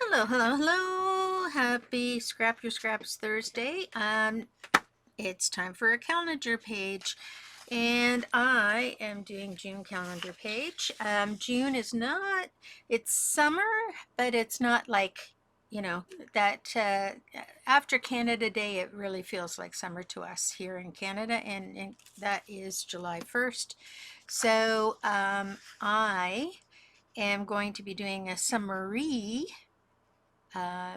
Hello, hello, hello. Happy Scrap Your Scraps Thursday. It's time for a calendar page. And I am doing June calendar page. June is not, it's summer, but it's not like, you know, that after Canada Day, it really feels like summer to us here in Canada. And that is July 1st. So I am going to be doing a summary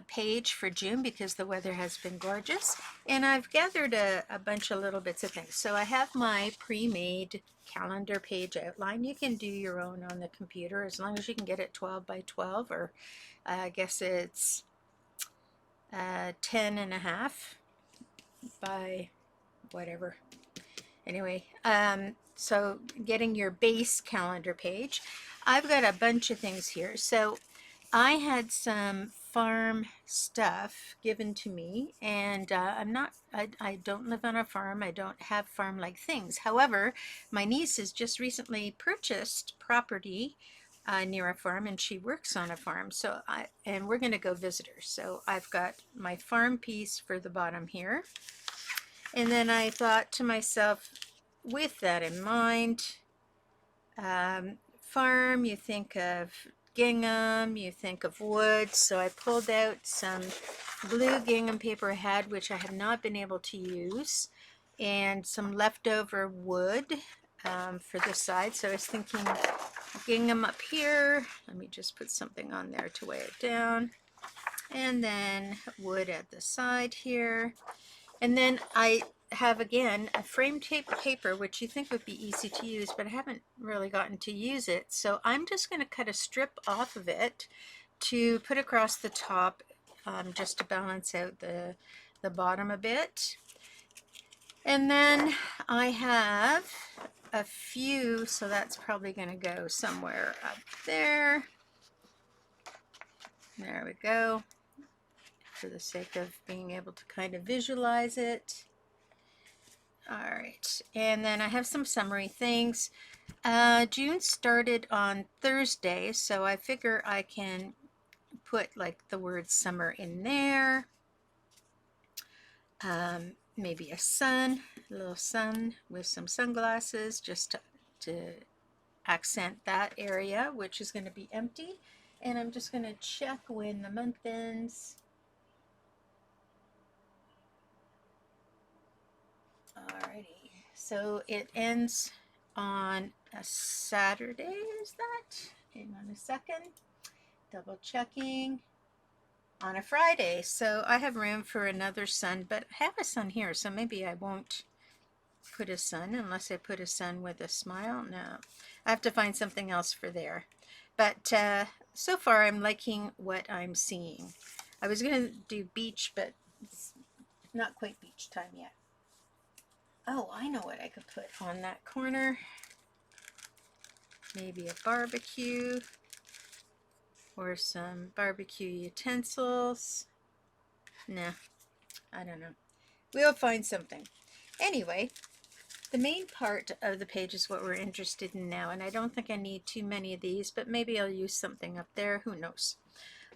page for June because the weather has been gorgeous. And I've gathered a bunch of little bits of things. So I have my pre-made calendar page outline. You can do your own on the computer as long as you can get it 12 by 12, or I guess it's 10 and a half by whatever. Anyway, so getting your base calendar page. I've got a bunch of things here. So I had some farm stuff given to me, and I don't live on a farm. I don't have farm like things. However, my niece has just recently purchased property near a farm, and she works on a farm. And we're going to go visit her. So I've got my farm piece for the bottom here. And then I thought to myself, with that in mind, farm, you think of gingham, you think of wood. So I pulled out some blue gingham paper I had, which I have not been able to use, and some leftover wood for the side. So I was thinking gingham up here. Let me just put something on there to weigh it down. And then wood at the side here. And then I have again a frame tape paper, which you think would be easy to use, but I haven't really gotten to use it. So I'm just going to cut a strip off of it to put across the top, just to balance out the bottom a bit. And then I have a few, so that's probably going to go somewhere up there. There we go, for the sake of being able to kind of visualize it. All right, and then I have some summary things. June started on Thursday, so I figure I can put like the word summer in there. Maybe a little sun with some sunglasses, just to accent that area, which is going to be empty. And I'm just going to check when the month ends. Alrighty, so it ends on a Saturday, is that? Hang on a second, double checking. On a Friday, so I have room for another sun, but I have a sun here, so maybe I won't put a sun unless I put a sun with a smile. No, I have to find something else for there. But so far I'm liking what I'm seeing. I was going to do beach, but it's not quite beach time yet. Oh, I know what I could put on that corner. Maybe a barbecue or some barbecue utensils. Nah, I don't know. We'll find something. Anyway, the main part of the page is what we're interested in now, and I don't think I need too many of these, but maybe I'll use something up there. Who knows?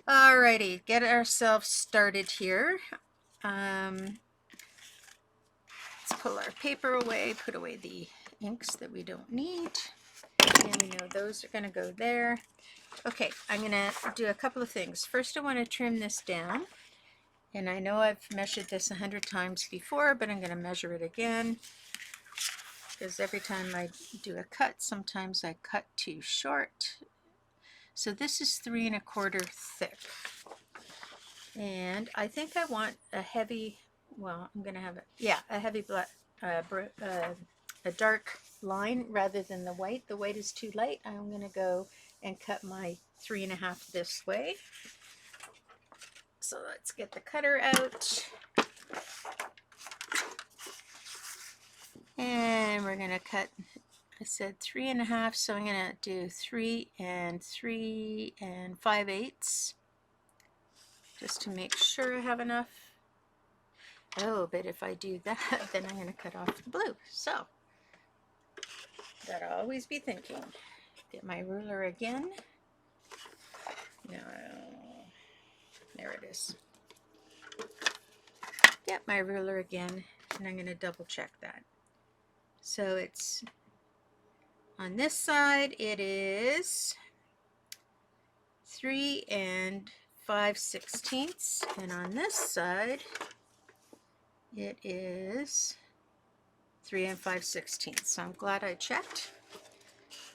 Alrighty, get ourselves started here. Let's pull our paper away, put away the inks that we don't need. And we know those are going to go there. Okay, I'm going to do a couple of things. First, I want to trim this down. And I know I've measured this 100 times before, but I'm going to measure it again. Because every time I do a cut, sometimes I cut too short. So this is 3 1/4 thick. And I think I want a heavy, well, I'm going to have it, yeah, a heavy black, a dark line rather than the white. The white is too light. I'm going to go and cut my 3 1/2 this way. So let's get the cutter out. And we're going to cut, I said 3 1/2, so I'm going to do 3 3 5/8 just to make sure I have enough. Oh, but if I do that, then I'm going to cut off the blue. So, gotta always be thinking. Get my ruler again. No. There it is. Get my ruler again, and I'm going to double check that. So it's on this side, it is 3 5/16, and on this side, it is 3 5/16. So I'm glad I checked.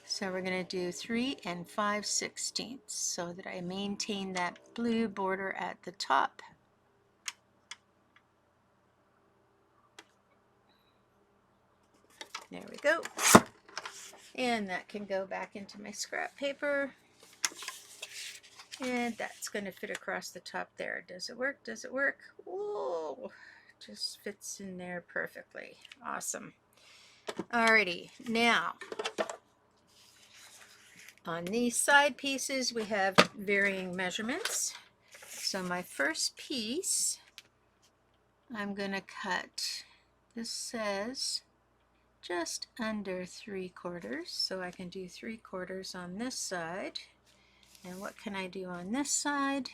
So we're going to do 3 5/16 so that I maintain that blue border at the top. There we go. And that can go back into my scrap paper. And that's going to fit across the top there. Does it work? Does it work? Whoa! Just fits in there perfectly. Awesome. Alrighty, now on these side pieces we have varying measurements. So my first piece, I'm going to cut, this says just under 3/4, so I can do 3/4 on this side. And what can I do on this side?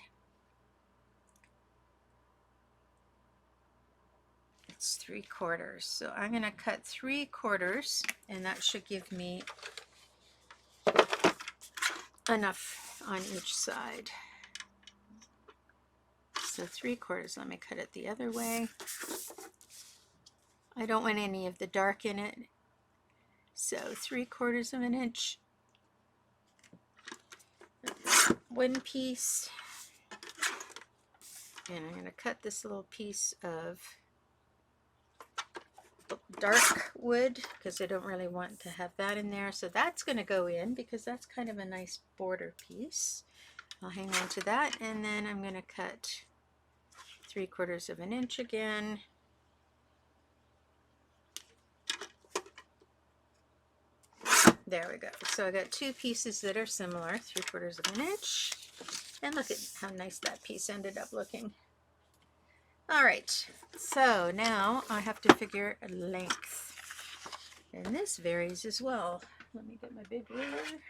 It's 3/4. So I'm going to cut 3/4, and that should give me enough on each side. So 3/4, let me cut it the other way. I don't want any of the dark in it. So 3/4 of an inch. One piece. And I'm going to cut this little piece of dark wood because I don't really want to have that in there. So that's going to go in because that's kind of a nice border piece. I'll hang on to that, and then I'm going to cut 3/4 of an inch again. There we go. So I got two pieces that are similar, 3/4 of an inch. And look at how nice that piece ended up looking. All right, so now I have to figure length. And this varies as well. Let me get my big ruler.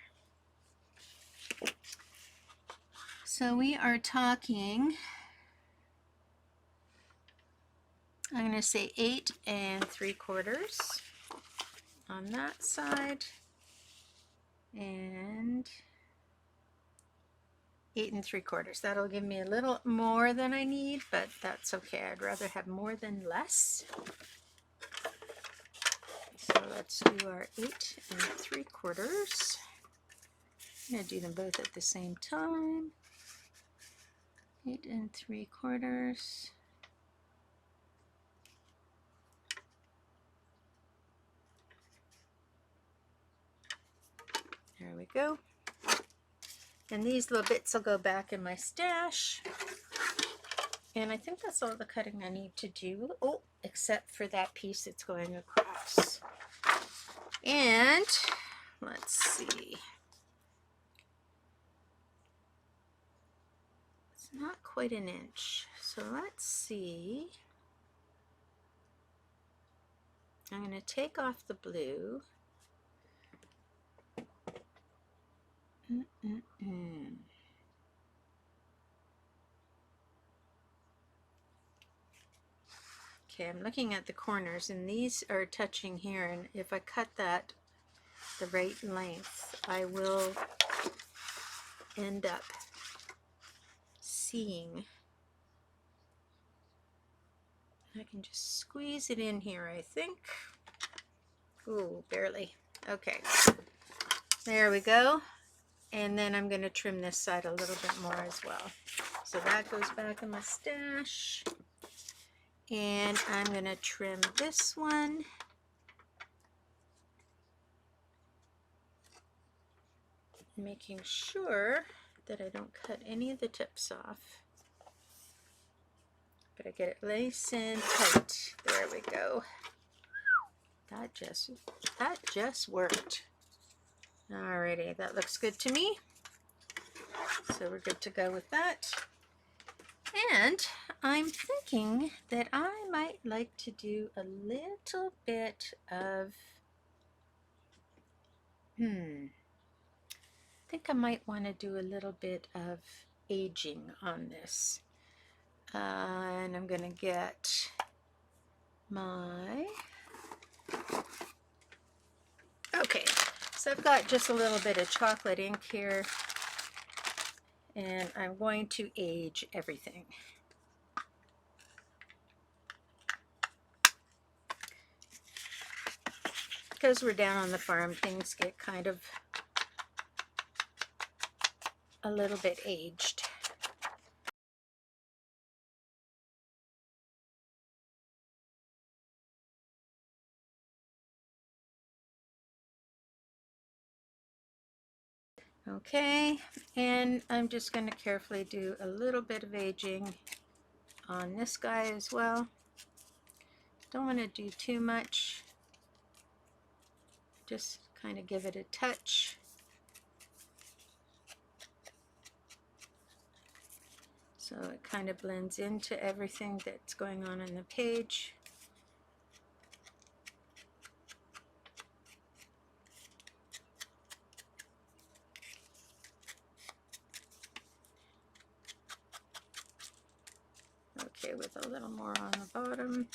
So we are talking, I'm going to say 8 3/4 on that side, and 8 3/4. That'll give me a little more than I need, but that's okay. I'd rather have more than less. So let's do our 8 3/4. I'm going to do them both at the same time. 8 3/4. There we go. And these little bits will go back in my stash. And I think that's all the cutting I need to do. Oh, except for that piece that's going across. And let's see. It's not quite an inch. So let's see. I'm going to take off the blue. Okay, I'm looking at the corners, and these are touching here, and if I cut that the right length, I will end up seeing. I can just squeeze it in here, I think. Ooh, barely. Okay, there we go. And then I'm going to trim this side a little bit more as well. So that goes back in my stash. And I'm going to trim this one. Making sure that I don't cut any of the tips off. But I get it nice and tight. There we go. That just worked. Alrighty, that looks good to me. So we're good to go with that. And I'm thinking that I might like to do a little bit of, I think I might want to do a little bit of aging on this. And I'm going to get my, okay, so I've got just a little bit of chocolate ink here, and I'm going to age everything. Because we're down on the farm, things get kind of a little bit aged. Okay, and I'm just going to carefully do a little bit of aging on this guy as well. Don't want to do too much, just kind of give it a touch. So it kind of blends into everything that's going on the page. Okay, with a little more on the bottom.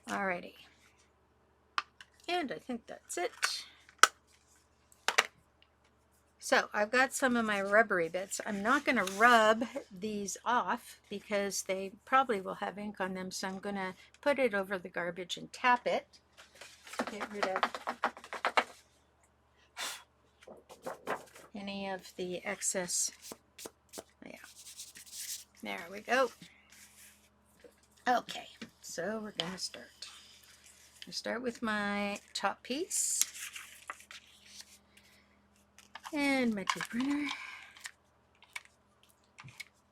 Alrighty. And I think that's it. So I've got some of my rubbery bits. I'm not going to rub these off because they probably will have ink on them. So I'm going to put it over the garbage and tap it to get rid of any of the excess. Yeah, there we go. Okay, so we're going to start. I start with my top piece and my tube runner.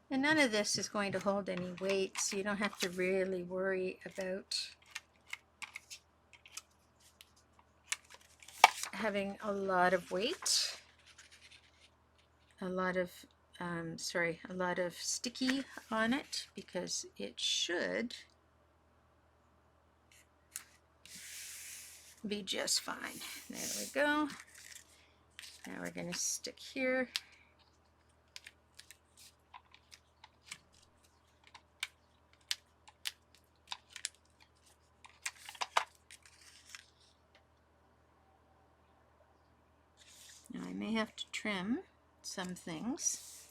And none of this is going to hold any weight, so you don't have to really worry about having a lot of weight, a lot of sticky on it, because it should be just fine. There we go. Now we're going to stick here. Now I may have to trim some things.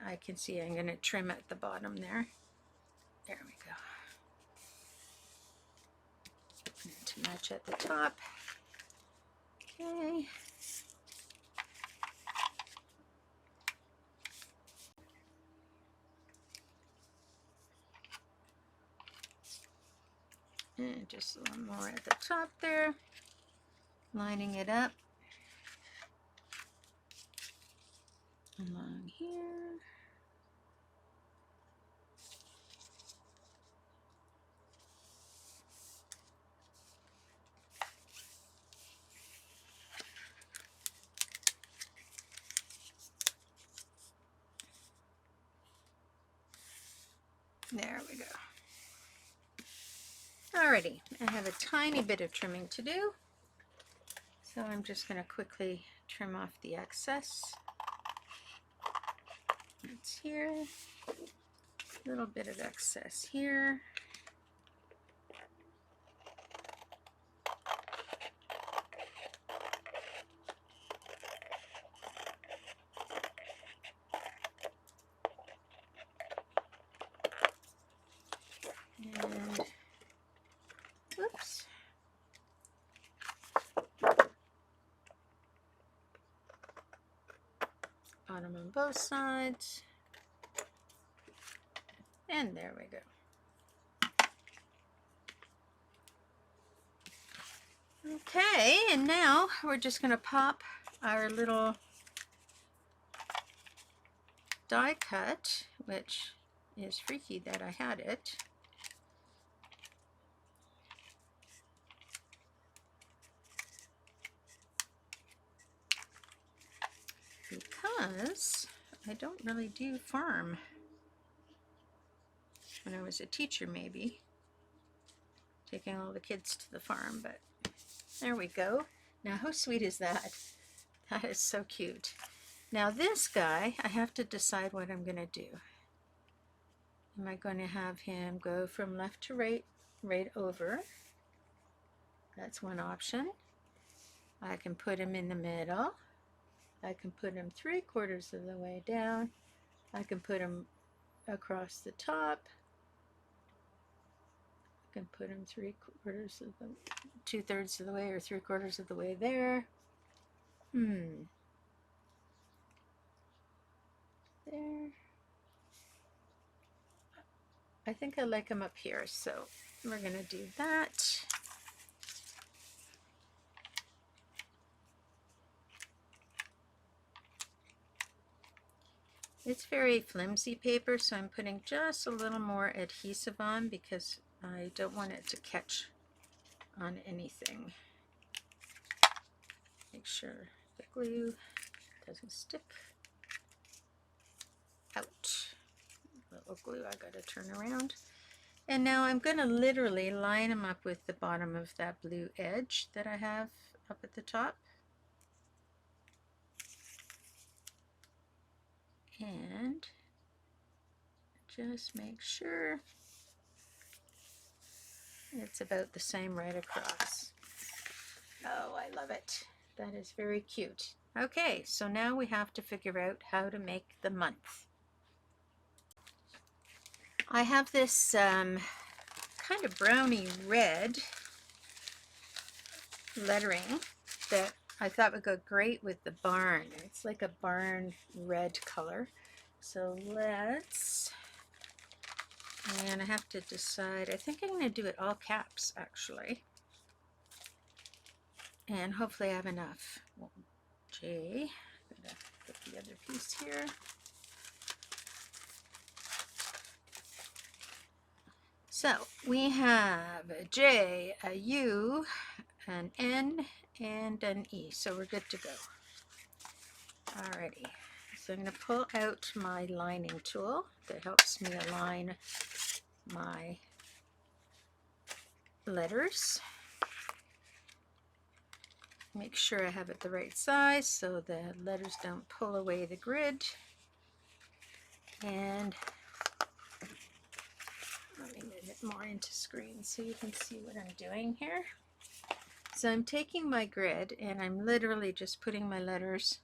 I can see I'm going to trim at the bottom there. There we go. And to match at the top. Okay. And just a little more at the top there. Lining it up. Along here. There we go. Alrighty, I have a tiny bit of trimming to do. So I'm just going to quickly trim off the excess. It's here. A little bit of excess here. And whoops. Bottom on both sides. And there we go. Okay, and now we're just going to pop our little die cut, which is freaky that I had it. Because I don't really do farm. When I was a teacher, maybe. Taking all the kids to the farm, but there we go. Now, how sweet is that? That is so cute. Now this guy, I have to decide what I'm going to do. Am I going to have him go from left to right, right over? That's one option. I can put him in the middle. I can put him 3/4 of the way down. I can put him across the top. I can put him 2/3 of the way or 3/4 of the way there. There. I think I like him up here, so we're going to do that. It's very flimsy paper, so I'm putting just a little more adhesive on because I don't want it to catch on anything. Make sure the glue doesn't stick out. Little glue I got to turn around. And now I'm going to literally line them up with the bottom of that blue edge that I have up at the top. And just make sure it's about the same right across. Oh, I love it. That is very cute. Okay, so now we have to figure out how to make the month. I have this kind of browny red lettering that I thought would go great with the barn. It's like a barn red color. So let's, and I have to decide, I think I'm going to do it all caps actually. And hopefully I have enough. Well, J, I'm going to put the other piece here. So we have a J, a U, an N, and an E. So we're good to go. Alrighty. So I'm going to pull out my lining tool that helps me align my letters. Make sure I have it the right size so the letters don't pull away the grid. And let me move it more into screen so you can see what I'm doing here. So I'm taking my grid and I'm literally just putting my letters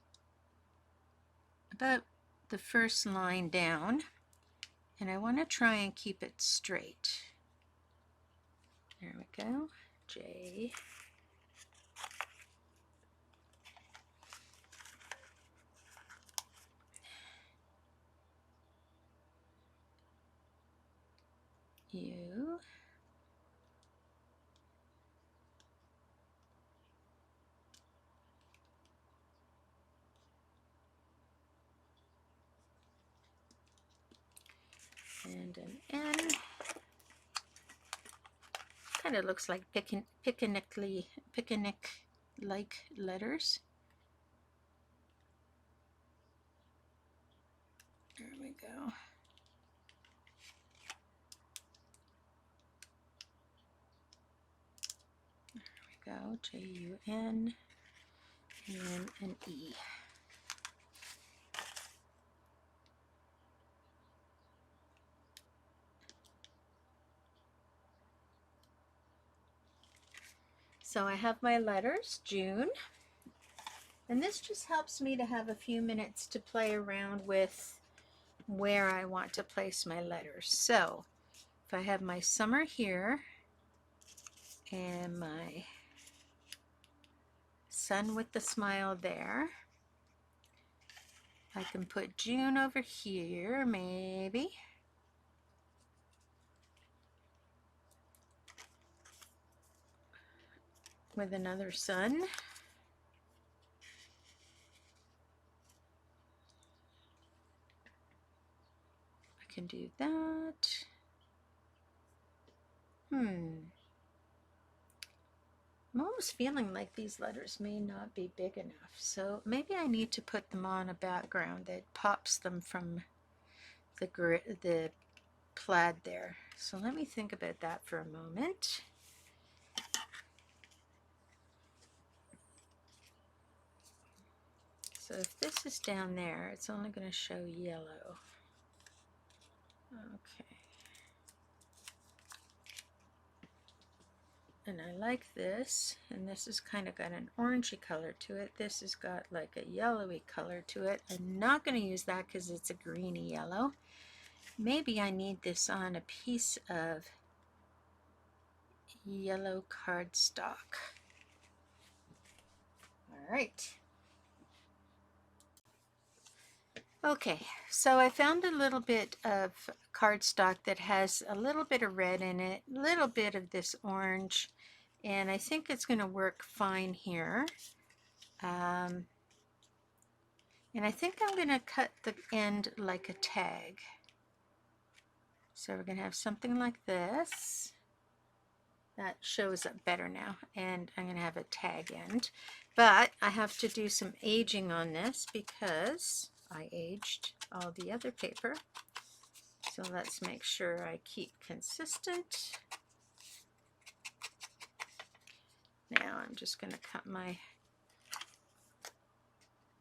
about the first line down, and I want to try and keep it straight. There we go. J. U. And an N. Kind of looks like picnic-like letters. There we go. There we go. J-U-N and an E. So I have my letters, June, and this just helps me to have a few minutes to play around with where I want to place my letters. So if I have my summer here and my sun with the smile there, I can put June over here maybe. With another sun. I can do that. I'm almost feeling like these letters may not be big enough, so maybe I need to put them on a background that pops them from the plaid there. So let me think about that for a moment. So if this is down there, it's only going to show yellow. Okay. And I like this, and this has kind of got an orangey color to it. This has got like a yellowy color to it. I'm not going to use that because it's a greeny yellow. Maybe I need this on a piece of yellow cardstock. All right. Okay, so I found a little bit of cardstock that has a little bit of red in it, a little bit of this orange, and I think it's going to work fine here. And I think I'm going to cut the end like a tag. So we're going to have something like this. That shows up better now, and I'm going to have a tag end. But I have to do some aging on this because I aged all the other paper. So let's make sure I keep consistent. Now I'm just going to cut my,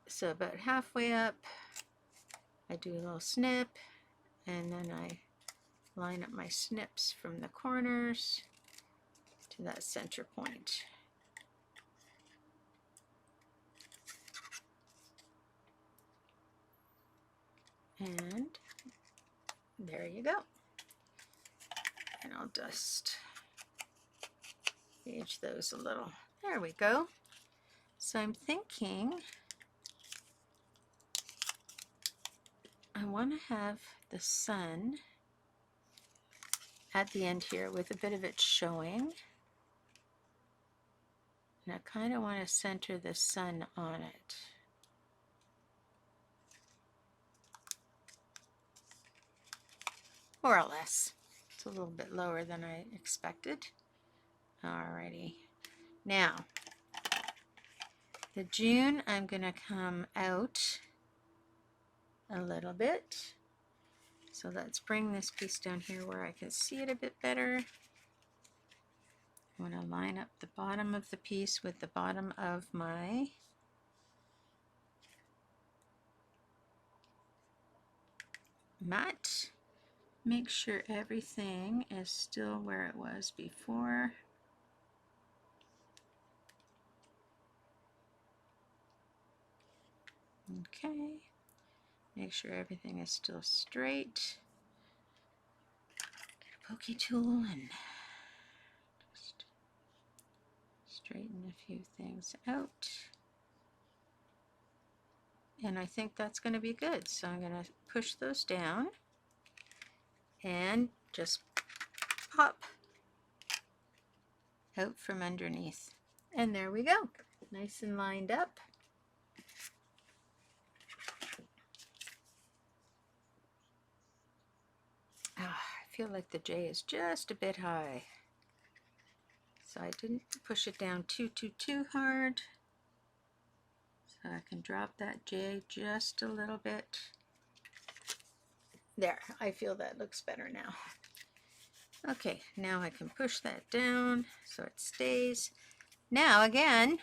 so about halfway up, I do a little snip, and then I line up my snips from the corners to that center point. And there you go. And I'll just age those a little. There we go. So I'm thinking I want to have the sun at the end here with a bit of it showing. And I kind of want to center the sun on it. More or less. It's a little bit lower than I expected. Alrighty. Now, the June, I'm going to come out a little bit. So let's bring this piece down here where I can see it a bit better. I want to line up the bottom of the piece with the bottom of my mat. Make sure everything is still where it was before. Okay. Make sure everything is still straight. Get a pokey tool and just straighten a few things out. And I think that's going to be good. So I'm going to push those down and just pop out from underneath. And there we go. Nice and lined up. I feel like the J is just a bit high. So I didn't push it down too hard. So I can drop that J just a little bit. There, I feel that looks better now. Okay, now I can push that down so it stays. Now again,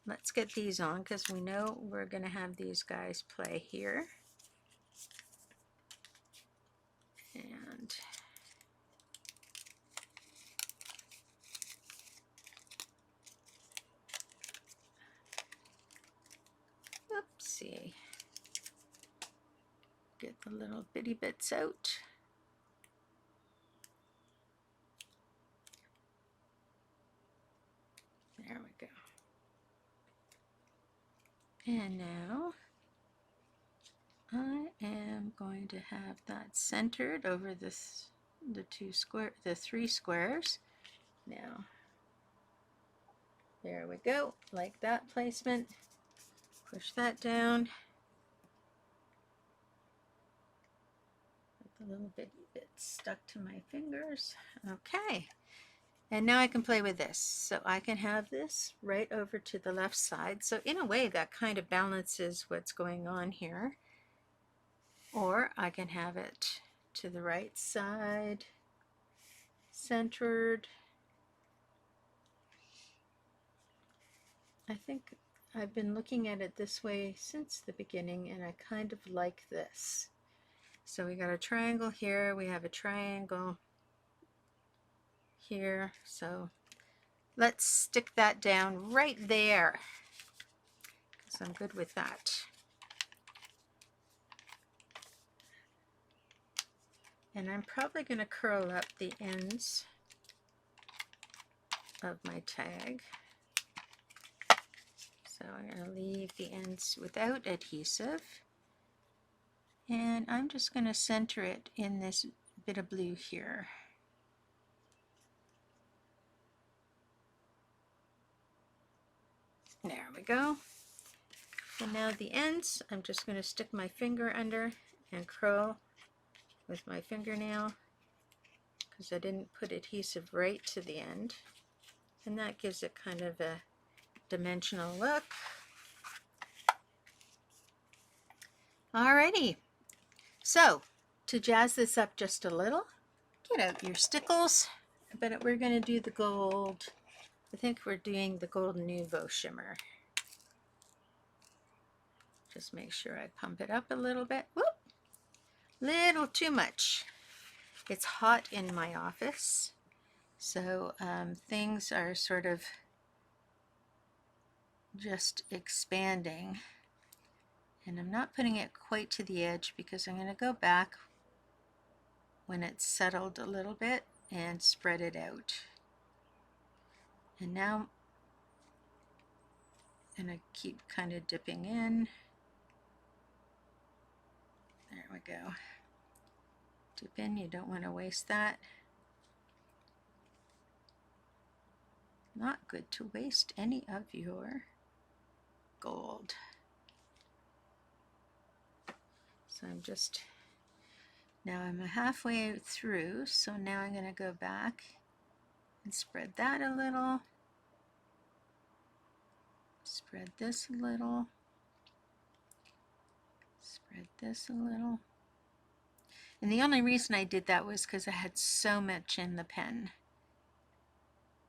let's get these on because we know we're going to have these guys play here. And oopsie. Get the little bitty bits out. There we go. And now I am going to have that centered over the three squares. Now, there we go, like that placement. Push that down. Get the little bitty bits stuck to my fingers. Okay. And now I can play with this. So I can have this right over to the left side. So in a way that kind of balances what's going on here. Or I can have it to the right side, centered. I think I've been looking at it this way since the beginning, and I kind of like this. So we got a triangle here, we have a triangle here, so let's stick that down right there, because I'm good with that. And I'm probably going to curl up the ends of my tag. So I'm going to leave the ends without adhesive. And I'm just going to center it in this bit of blue here. There we go. And now the ends, I'm just going to stick my finger under and curl with my fingernail, because I didn't put adhesive right to the end. And that gives it kind of a dimensional look. Alrighty, so to jazz this up just a little, get out your stickles, but we're going to do the gold. I think we're doing the Gold Nouveau shimmer. Just make sure I pump it up a little bit. Whoop! Little too much. It's hot in my office, so things are sort of just expanding, and I'm not putting it quite to the edge because I'm going to go back when it's settled a little bit and spread it out. And now I'm going to keep kind of dipping in. There we go. Dip in, you don't want to waste that. Not good to waste any of your gold. So now I'm halfway through, so now I'm going to go back and spread that a little. Spread this a little. Spread this a little. And the only reason I did that was because I had so much in the pen.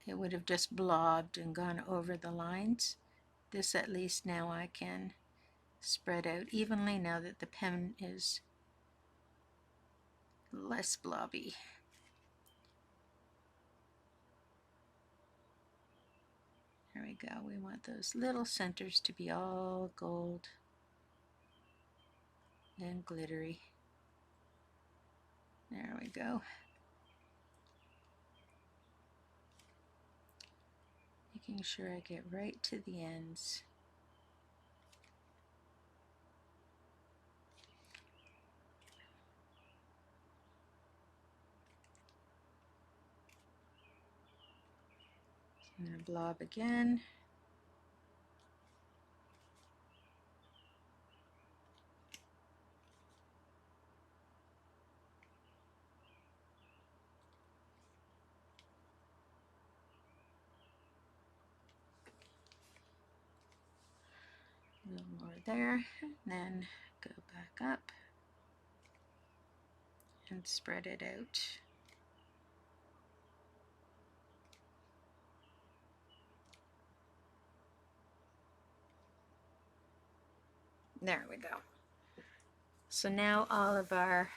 It would have just blobbed and gone over the lines. This at least now I can spread out evenly now that the pen is less blobby. There we go. We want those little centers to be all gold and glittery. There we go. Making sure I get right to the ends. I'm going to blob again. A little more there, and then go back up and spread it out. There we go. So now all of our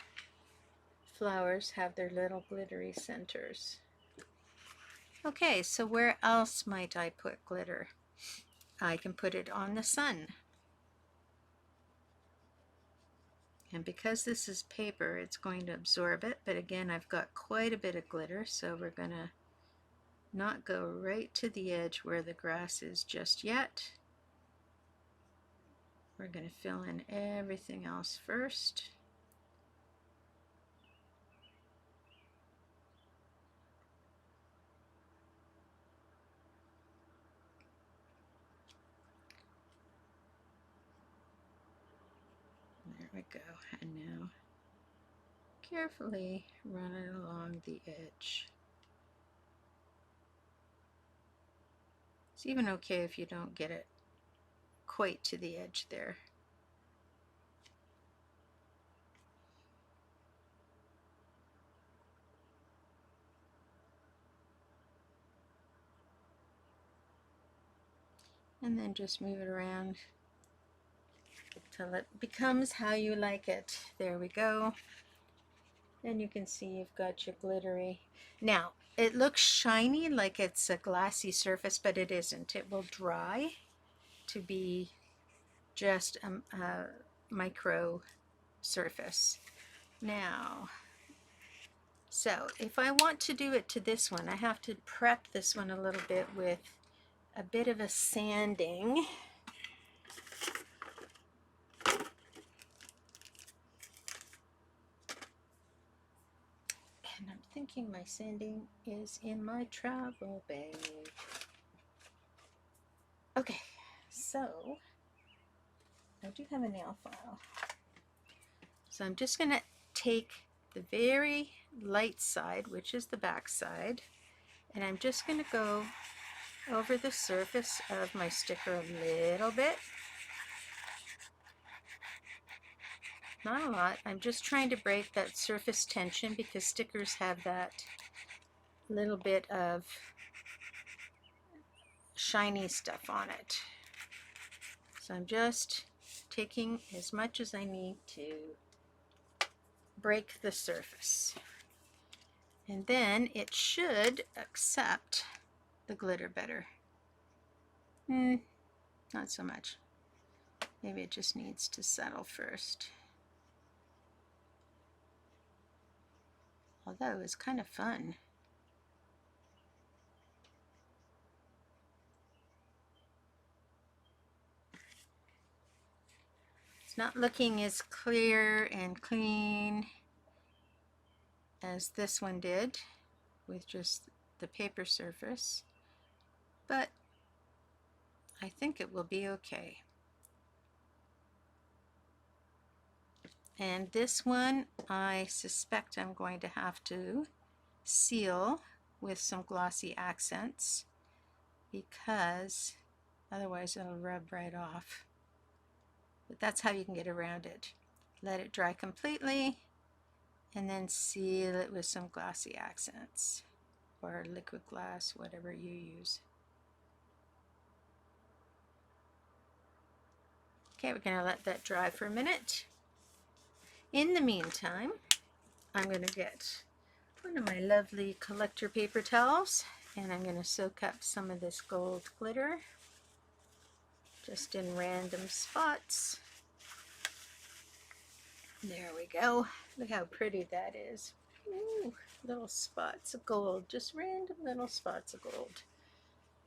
flowers have their little glittery centers. Okay, so where else might I put glitter? I can put it on the sun. And because this is paper, it's going to absorb it. But again, I've got quite a bit of glitter, so we're going to not go right to the edge where the grass is just yet. We're going to fill in everything else first. There we go. And now carefully run it along the edge. It's even okay if you don't get it quite to the edge there. and then just move it around till it becomes how you like it. There we go. And you can see you've got your glittery. Now, it looks shiny like it's a glassy surface, but it isn't. It will dry to be just a micro surface. Now, so if I want to do it to this one, I have to prep this one a little bit with a bit of a sanding. And I'm thinking my sanding is in my travel bag. Okay, so I do have a nail file. So I'm just going to take the very light side, which is the back side, and I'm just going to go over the surface of my sticker a little bit. Not a lot. I'm just trying to break that surface tension because stickers have that little bit of shiny stuff on it. So I'm just taking as much as I need to break the surface. And then it should accept the glitter better. Not so much. Maybe it just needs to settle first. Although it was kind of fun. It's not looking as clear and clean as this one did with just the paper surface, but I think it will be okay. And this one, I suspect I'm going to have to seal with some glossy accents because otherwise it'll rub right off. But that's how you can get around it. Let it dry completely and then seal it with some glossy accents or liquid glass, whatever you use. Okay, we're going to let that dry for a minute. In the meantime, I'm going to get one of my lovely collector paper towels and I'm going to soak up some of this gold glitter just in random spots. There we go. Look how pretty that is. Ooh, little spots of gold, just random little spots of gold.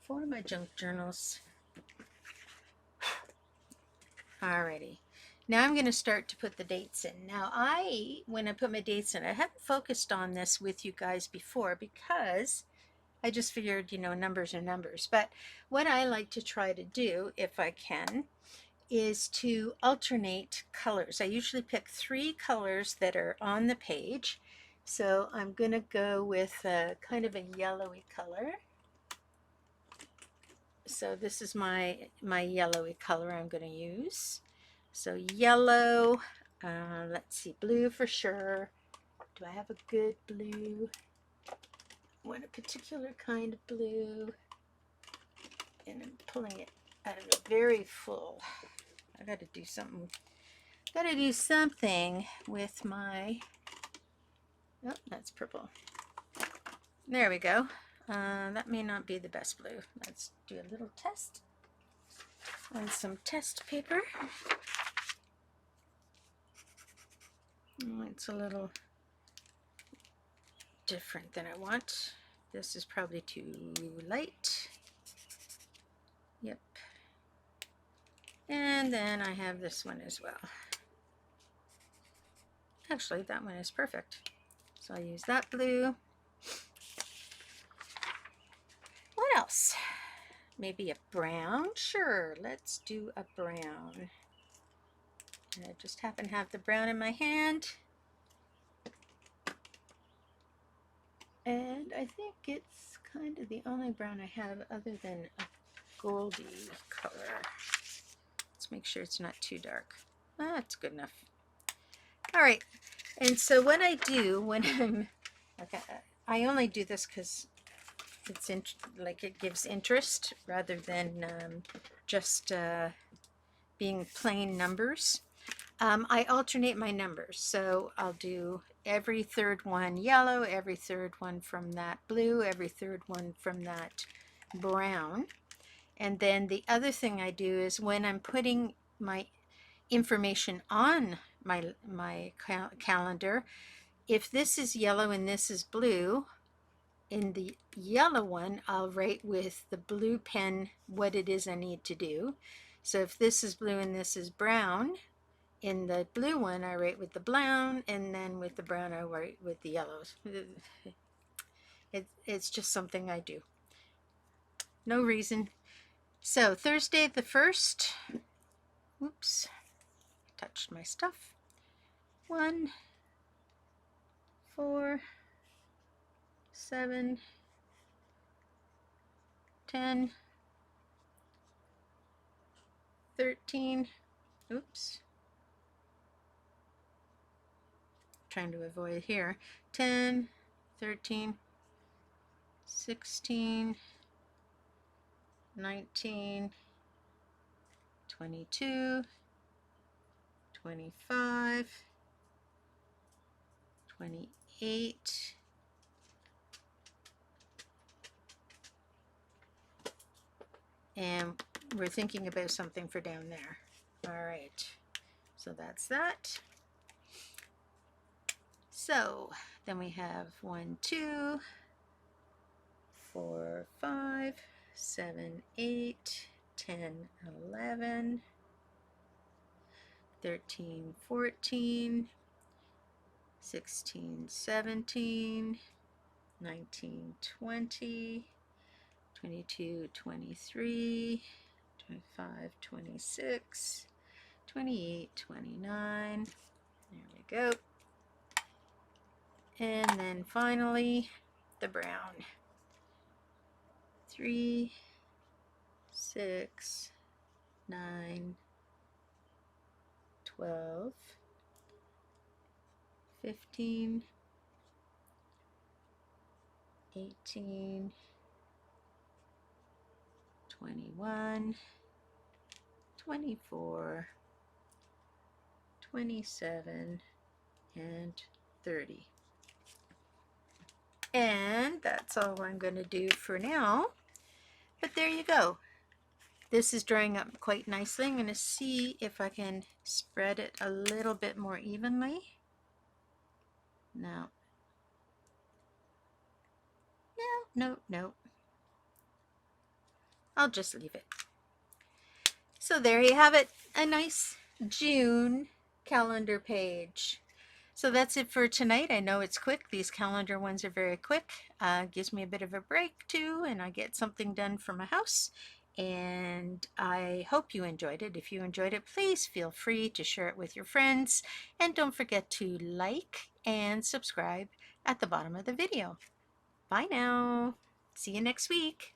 For one of my junk journals. Alrighty. Now I'm going to start to put the dates in. Now when I put my dates in, I haven't focused on this with you guys before because I just figured, you know, numbers are numbers. But what I like to try to do, if I can, is to alternate colors. I usually pick 3 colors that are on the page. So I'm going to go with kind of a yellowy color. So this is my yellowy color I'm going to use. So yellow, let's see, blue for sure. Do I have a good blue? I want a particular kind of blue. And I'm pulling it out of a very full. I got to do something. Got to do something with my. Oh, that's purple. There we go. That may not be the best blue. Let's do a little test on some test paper. Oh, it's a little different than I want. This is probably too light. Yep. And then I have this one as well. Actually, that one is perfect. So I'll use that blue. What else? Maybe a brown? Sure, let's do a brown. And I just happen to have the brown in my hand. And I think it's kind of the only brown I have other than a goldy color. Let's make sure it's not too dark. Ah, it's good enough. All right, and so what I do when I'm, okay, I only do this because it's like it gives interest rather than just being plain numbers. I alternate my numbers, so I'll do every third one yellow, every third one from that blue, every third one from that brown. And then the other thing I do is when I'm putting my information on my calendar, if this is yellow and this is blue, in the yellow one, I'll write with the blue pen what it is I need to do. So if this is blue and this is brown, in the blue one, I write with the brown, and then with the brown, I write with the yellows. It's just something I do. No reason. So Thursday the 1st, oops, touched my stuff. 1, 4, 7, 10, 13, oops, trying to avoid here, 10, 13, 16, 19, 22, 25, 28, and we're thinking about something for down there. All right, so that's that. So then we have 1, 2, 4, 5, 7, 8, 10, 11, 13, 14, 16, 17, 19, 20, 22, 23, 25, 26, 28, 29. There we go. And then finally, the brown. 3, 6, 9, 12, 15, 18, 21, 24, 27, and 30. And that's all I'm going to do for now. But there you go. This is drying up quite nicely. I'm going to see if I can spread it a little bit more evenly. No. No. I'll just leave it. So there you have it. A nice June calendar page. So that's it for tonight. I know it's quick. These calendar ones are very quick. Gives me a bit of a break too, and I get something done for my house. And I hope you enjoyed it. If you enjoyed it, please feel free to share it with your friends. And don't forget to like and subscribe at the bottom of the video. Bye now. See you next week.